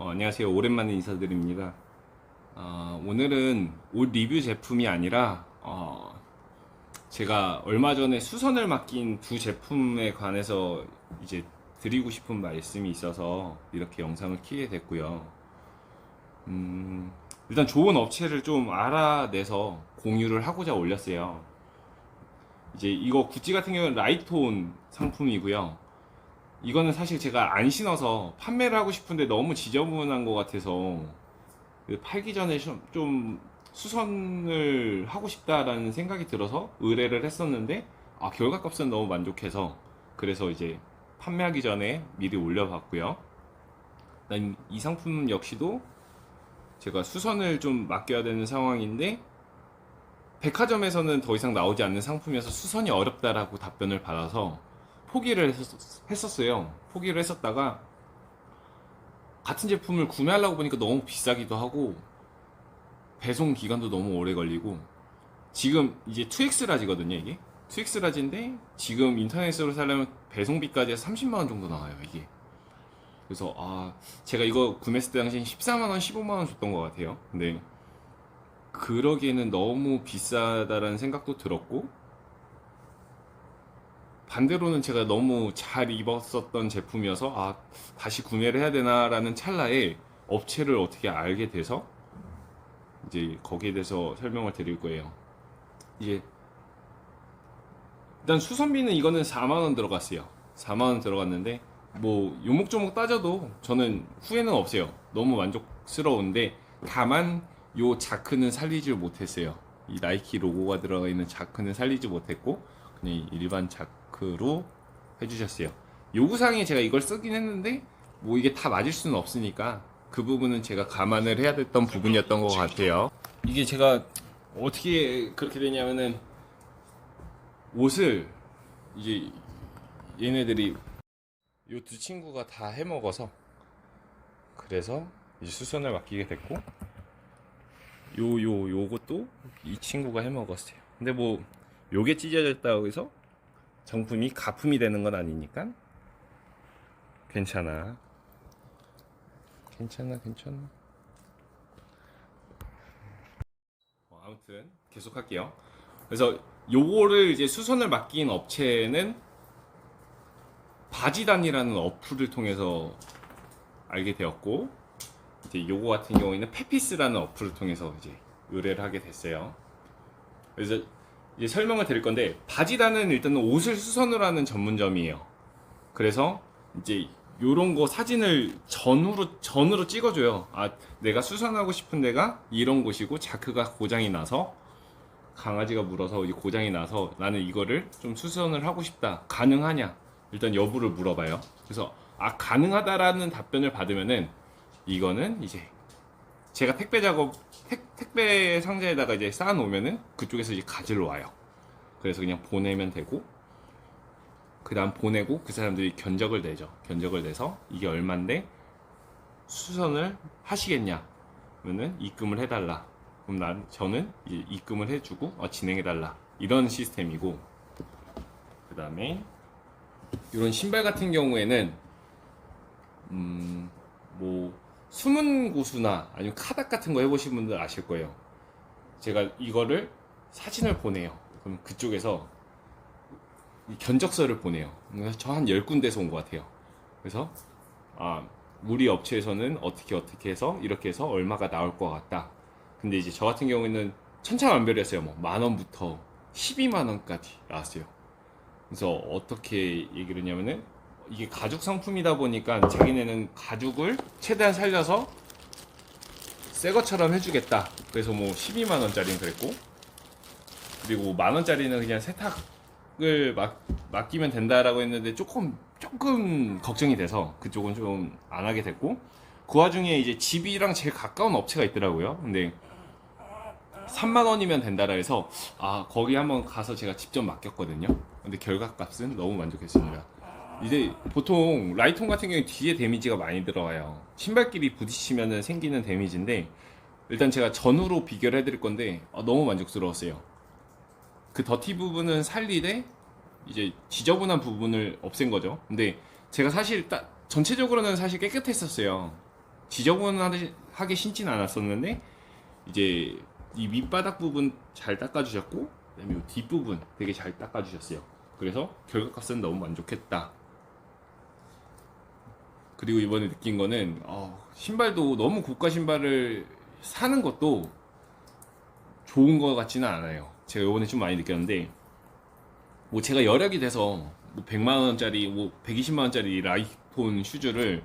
안녕하세요. 오랜만에 인사드립니다. 오늘은 옷 리뷰 제품이 아니라 제가 얼마 전에 수선을 맡긴 두 제품에 관해서 이제 드리고 싶은 말씀이 있어서 이렇게 영상을 키게 됐고요. 일단 좋은 업체를 좀 알아내서 공유를 하고자 올렸어요. 이제 이거 구찌 같은 경우는 라이트온 상품이고요. 이거는 사실 제가 안 신어서 판매를 하고 싶은데 너무 지저분한 것 같아서 팔기 전에 좀 수선을 하고 싶다라는 생각이 들어서 의뢰를 했었는데 결과값은 너무 만족해서 그래서 이제 판매하기 전에 미리 올려봤고요. 이 상품 역시도 제가 수선을 좀 맡겨야 되는 상황인데 백화점에서는 더 이상 나오지 않는 상품이어서 수선이 어렵다라고 답변을 받아서 포기를 했었어요. 포기를 했었다가 같은 제품을 구매하려고 보니까 너무 비싸기도 하고 배송 기간도 너무 오래 걸리고 지금 이제 2X 라지거든요. 이게 2X 라지인데 지금 인터넷으로 사려면 배송비까지 해서 30만원 정도 나와요. 이게 그래서 제가 이거 구매했을 때 당시 14만원 15만원 줬던 것 같아요. 근데 그러기에는 너무 비싸다라는 생각도 들었고 반대로는 제가 너무 잘 입었었던 제품이어서 다시 구매를 해야 되나라는 찰나에 업체를 어떻게 알게 돼서 이제 거기에 대해서 설명을 드릴 거예요. 이제 일단 수선비는 이거는 4만 원 들어갔어요. 4만 원 들어갔는데 뭐 요목조목 따져도 저는 후회는 없어요. 너무 만족스러운데 다만 요 자크는 살리지 못했어요. 이 나이키 로고가 들어가 있는 자크는 살리지 못했고 그냥 일반 자크로 해주셨어요. 요구사항에 제가 이걸 쓰긴 했는데 뭐 이게 다 맞을 수는 없으니까 그 부분은 제가 감안을 해야 됐던 부분이었던 것 같아요. 이게 제가 어떻게 그렇게 되냐면은 옷을 이제 얘네들이 요 두 친구가 다 해먹어서 그래서 이제 수선을 맡기게 됐고 요것도 이 친구가 해먹었어요. 근데 뭐 요게 찢어졌다고 해서 정품이 가품이 되는 건 아니니까 괜찮아. 아무튼 계속 할게요. 그래서 요거를 이제 수선을 맡긴 업체는 바지단이라는 어플을 통해서 알게 되었고 이제 요거 같은 경우에는 페피스라는 어플을 통해서 이제 의뢰를 하게 됐어요. 그래서 이제 설명을 드릴 건데 바지단은 일단은 옷을 수선을 하는 전문점이에요. 그래서 이제 요런 거 사진을 전으로 찍어줘요. 내가 수선하고 싶은 데가 이런 곳이고 자크가 고장이 나서 강아지가 물어서 고장이 나서 나는 이거를 좀 수선을 하고 싶다. 가능하냐? 일단 여부를 물어봐요. 그래서 가능하다라는 답변을 받으면은 이거는 이제 제가 택배 상자에다가 이제 쌓아 놓으면은 그쪽에서 이제 가지러 와요. 그래서 그냥 보내면 되고 그 다음 보내고 그 사람들이 견적을 내죠. 견적을 내서 이게 얼만데 수선을 하시겠냐? 그러면은 입금을 해달라. 그럼 저는 이제 입금을 해주고 진행해달라. 이런 시스템이고 그 다음에 이런 신발 같은 경우에는 뭐 숨은 고수나 아니면 카닥 같은 거 해보신 분들 아실 거예요. 제가 이거를 사진을 보내요. 그럼 그쪽에서 견적서를 보내요. 그래서 저 한 10군데서 온 것 같아요. 그래서 우리 업체에서는 어떻게 해서 이렇게 해서 얼마가 나올 것 같다. 근데 이제 저 같은 경우에는 천차만별이었어요. 뭐 만원부터 12만원까지 나왔어요. 그래서 어떻게 얘기를 했냐면은 이게 가죽 상품이다 보니까 자기네는 가죽을 최대한 살려서 새 것처럼 해주겠다. 그래서 뭐 12만원짜리는 그랬고 그리고 만원짜리는 그냥 세탁을 맡기면 된다라고 했는데 조금 걱정이 돼서 그쪽은 좀 안 하게 됐고 그 와중에 이제 집이랑 제일 가까운 업체가 있더라고요. 근데 3만원이면 된다라 해서 거기 한번 가서 제가 직접 맡겼거든요. 근데 결과값은 너무 만족했습니다. 이제 보통 라이톤 같은 경우에 뒤에 데미지가 많이 들어가요. 신발끼리 부딪히면 생기는 데미지인데 일단 제가 전후로 비교를 해드릴 건데 너무 만족스러웠어요. 그 더티 부분은 살리되 이제 지저분한 부분을 없앤 거죠. 근데 제가 사실 전체적으로는 사실 깨끗했었어요. 지저분하게 신진 않았었는데 이제 이 밑바닥 부분 잘 닦아주셨고 그다음에 이 뒷부분 되게 잘 닦아주셨어요. 그래서 결과값은 너무 만족했다. 그리고 이번에 느낀 거는 신발도 너무 고가 신발을 사는 것도 좋은 것 같지는 않아요. 제가 이번에 좀 많이 느꼈는데 뭐 제가 여력이 돼서 뭐 100만 원짜리 뭐 120만 원짜리 라이톤 슈즈를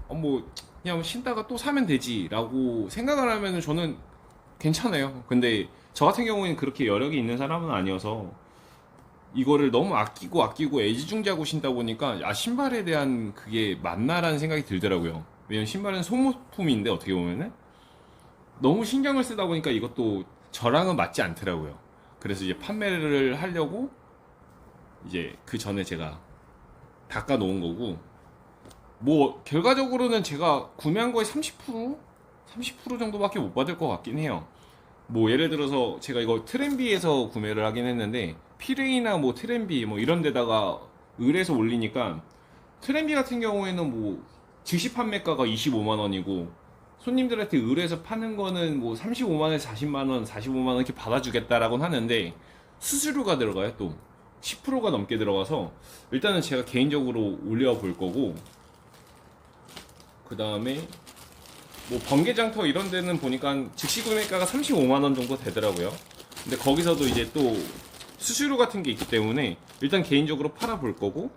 뭐 그냥 신다가 또 사면 되지라고 생각을 하면은 저는 괜찮아요. 근데 저 같은 경우에는 그렇게 여력이 있는 사람은 아니어서 이거를 너무 아끼고 애지중지하고 신다 보니까 신발에 대한 그게 맞나라는 생각이 들더라고요. 왜냐면 신발은 소모품인데 어떻게 보면은 너무 신경을 쓰다 보니까 이것도 저랑은 맞지 않더라고요. 그래서 이제 판매를 하려고 이제 그 전에 제가 닦아 놓은 거고 뭐 결과적으로는 제가 구매한 거의 30% 정도밖에 못 받을 것 같긴 해요. 뭐 예를 들어서 제가 이거 트렌비에서 구매를 하긴 했는데 피레이나 뭐 트렌비 뭐 이런 데다가 을에서 올리니까 트렌비 같은 경우에는 뭐 즉시 판매가가 25만 원이고 손님들한테 을에서 파는 거는 뭐 35만 원에서 40만 원, 45만 원 이렇게 받아주겠다라고는 하는데 수수료가 들어가요. 또 10%가 넘게 들어가서 일단은 제가 개인적으로 올려볼 거고 그 다음에 뭐 번개장터 이런 데는 보니까 즉시 구매가가 35만 원 정도 되더라고요. 근데 거기서도 이제 또 수수료 같은 게 있기 때문에 일단 개인적으로 팔아볼 거고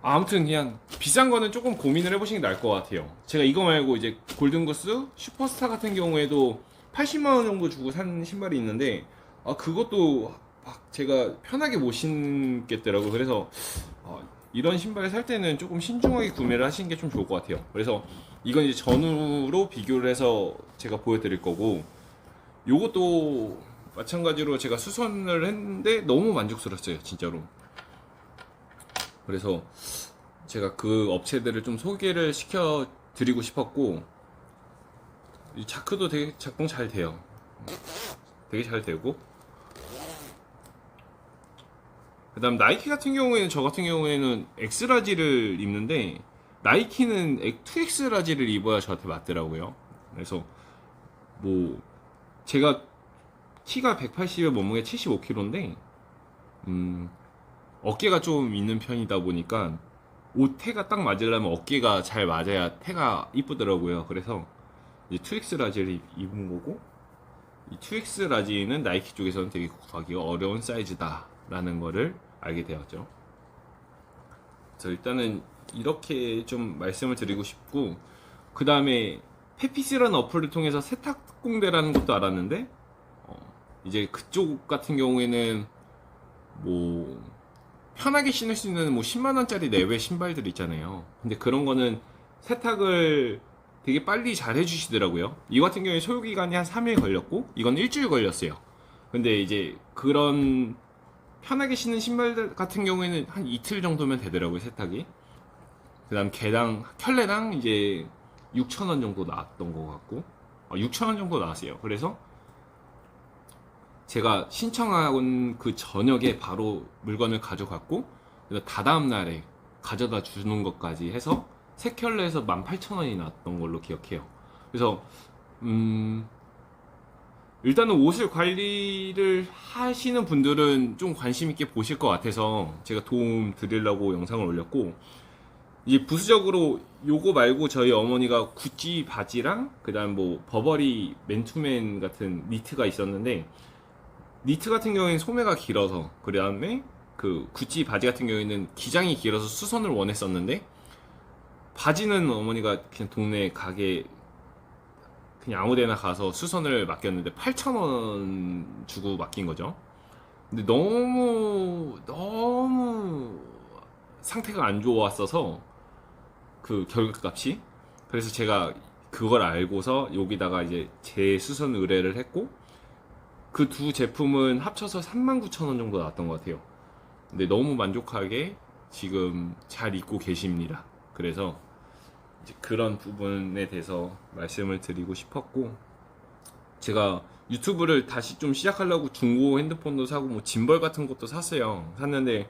아무튼 그냥 비싼 거는 조금 고민을 해보시는 게 나을 것 같아요. 제가 이거 말고 이제 골든구스 슈퍼스타 같은 경우에도 80만 원 정도 주고 산 신발이 있는데 그것도 막 제가 편하게 못 신겠더라고요. 그래서 이런 신발 살 때는 조금 신중하게 구매를 하시는 게 좀 좋을 것 같아요. 그래서 이건 이제 전후로 비교를 해서 제가 보여드릴 거고 요것도 마찬가지로 제가 수선을 했는데 너무 만족스러웠어요, 진짜로. 그래서 제가 그 업체들을 좀 소개를 시켜 드리고 싶었고 이 자크도 되게 작동 잘 돼요. 되게 잘 되고 그 다음 나이키 같은 경우에는 저 같은 경우에는 엑스라지를 입는데 나이키는 2X라지를 입어야 저한테 맞더라고요. 그래서 뭐 제가 키가 180에 몸무게 75kg인데 어깨가 좀 있는 편이다 보니까 옷 태가 딱 맞으려면 어깨가 잘 맞아야 태가 이쁘더라고요. 그래서 이제 2X 라지를 입은 거고 이 2X 라지는 나이키 쪽에서는 되게 구하기가 어려운 사이즈다 라는 거를 알게 되었죠. 그래서 일단은 이렇게 좀 말씀을 드리고 싶고 그 다음에 페피스라는 어플을 통해서 세탁 공대라는 것도 알았는데 이제 그쪽 같은 경우에는 뭐 편하게 신을 수 있는 뭐 10만원짜리 내외 신발들 있잖아요. 근데 그런 거는 세탁을 되게 빨리 잘 해주시더라고요. 이 같은 경우에 소요기간이 한 3일 걸렸고 이건 일주일 걸렸어요. 근데 이제 그런 편하게 신는 신발들 같은 경우에는 한 이틀 정도면 되더라고요, 세탁이. 그 다음 켤레당 이제 6,000원 정도 나왔던 것 같고 6,000원 정도 나왔어요. 그래서 제가 신청한 그 저녁에 바로 물건을 가져갔고 다다음 날에 가져다 주는 것까지 해서 세 켤레에서 18,000원이 나왔던 걸로 기억해요. 그래서 일단은 옷을 관리를 하시는 분들은 좀 관심 있게 보실 것 같아서 제가 도움 드리려고 영상을 올렸고 이제 부수적으로 요거 말고 저희 어머니가 구찌 바지랑 그 다음 뭐 버버리 맨투맨 같은 니트가 있었는데 니트 같은 경우에는 소매가 길어서 그 다음에 그 구찌 바지 같은 경우에는 기장이 길어서 수선을 원했었는데 바지는 어머니가 그냥 동네 가게 그냥 아무데나 가서 수선을 맡겼는데 8,000원 주고 맡긴 거죠. 근데 너무 상태가 안 좋았어서 그 결과값이 그래서 제가 그걸 알고서 여기다가 이제 재수선 의뢰를 했고 그 두 제품은 합쳐서 39,000원 정도 나왔던 것 같아요. 근데 너무 만족하게 지금 잘 입고 계십니다. 그래서 이제 그런 부분에 대해서 말씀을 드리고 싶었고 제가 유튜브를 다시 좀 시작하려고 중고 핸드폰도 사고 뭐 짐벌 같은 것도 샀어요. 샀는데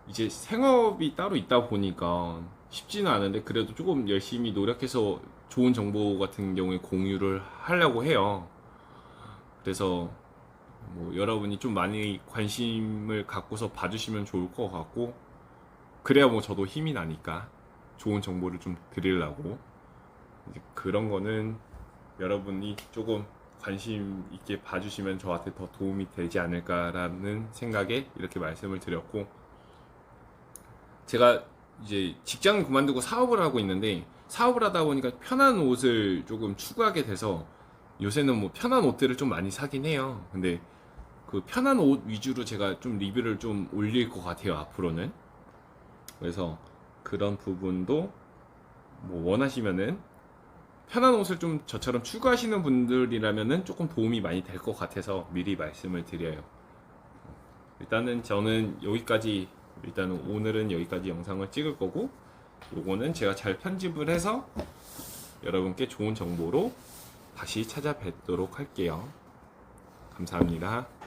이제 생업이 따로 있다 보니까 쉽지는 않은데 그래도 조금 열심히 노력해서 좋은 정보 같은 경우에 공유를 하려고 해요. 그래서 뭐 여러분이 좀 많이 관심을 갖고서 봐주시면 좋을 것 같고, 그래야 뭐 저도 힘이 나니까 좋은 정보를 좀 드리려고. 이제 그런 거는 여러분이 조금 관심 있게 봐주시면 저한테 더 도움이 되지 않을까라는 생각에 이렇게 말씀을 드렸고, 제가 이제 직장을 그만두고 사업을 하고 있는데, 사업을 하다 보니까 편한 옷을 조금 추구하게 돼서 요새는 뭐 편한 옷들을 좀 많이 사긴 해요. 근데 그 편한 옷 위주로 제가 좀 리뷰를 좀 올릴 것 같아요, 앞으로는. 그래서 그런 부분도 뭐 원하시면은, 편한 옷을 좀 저처럼 추구하시는 분들이라면은 조금 도움이 많이 될 것 같아서 미리 말씀을 드려요. 일단은 저는 여기까지, 일단은 오늘은 여기까지 영상을 찍을 거고, 요거는 제가 잘 편집을 해서 여러분께 좋은 정보로 다시 찾아뵙도록 할게요. 감사합니다.